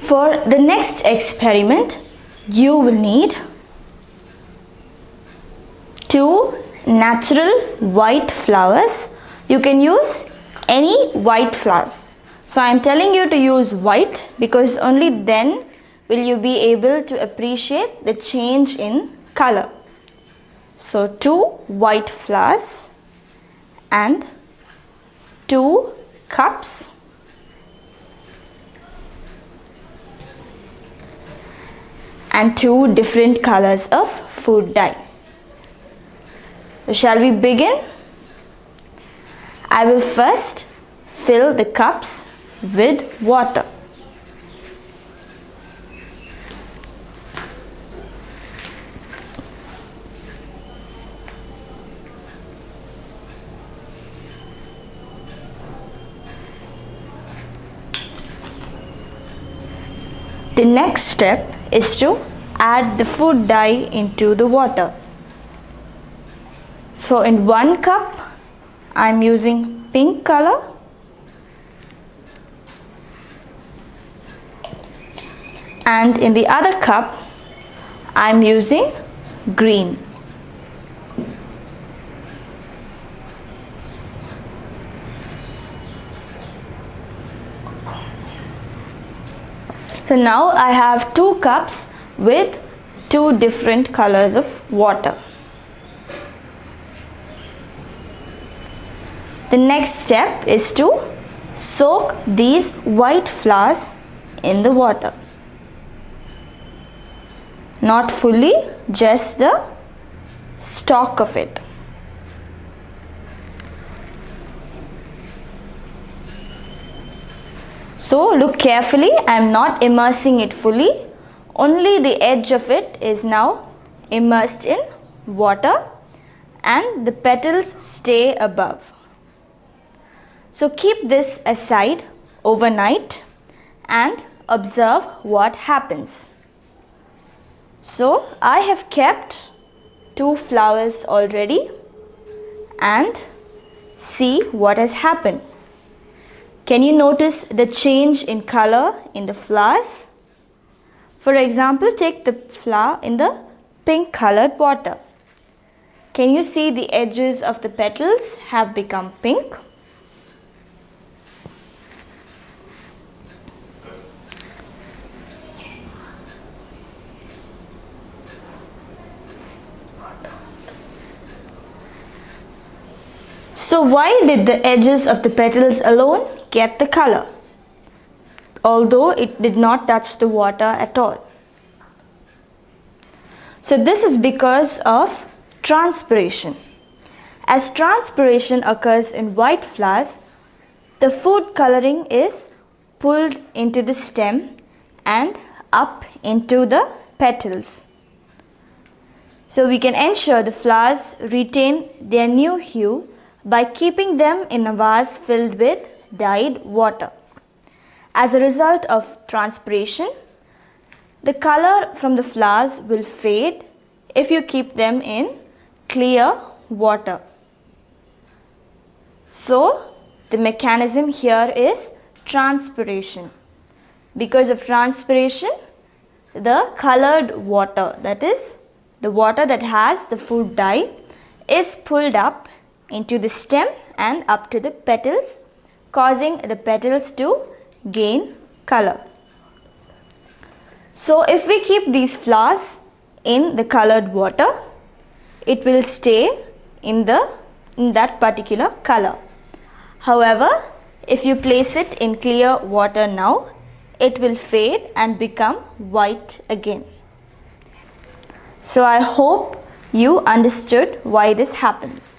For the next experiment, you will need 2 natural white flowers. You can use any white flowers. So I am telling you to use white because only then will you be able to appreciate the change in color. So 2 white flowers and 2 cups and 2 different colors of food dye. So shall we begin? I will first fill the cups with water. The next step is to add the food dye into the water. So in 1 cup I am using pink color, and in the other cup I am using green. So now I have 2 cups with 2 different colors of water. The next step is to soak these white flowers in the water. Not fully, just the stalk of it. So look carefully, I am not immersing it fully, only the edge of it is now immersed in water and the petals stay above. So keep this aside overnight and observe what happens. So I have kept 2 flowers already and see what has happened. Can you notice the change in color in the flowers? For example, take the flower in the pink colored water. Can you see the edges of the petals have become pink? So why did the edges of the petals alone get the color, although it did not touch the water at all? So this is because of transpiration. As transpiration occurs in white flowers, the food coloring is pulled into the stem and up into the petals. So we can ensure the flowers retain their new hue by keeping them in a vase filled with dyed water. As a result of transpiration, the color from the flowers will fade if you keep them in clear water. So the mechanism here is transpiration. Because of transpiration, the colored water, that is the water that has the food dye, is pulled up into the stem and up to the petals, causing the petals to gain color. So if we keep these flowers in the colored water, it will stay in that particular color. However, if you place it in clear water now, it will fade and become white again. So I hope you understood why this happens.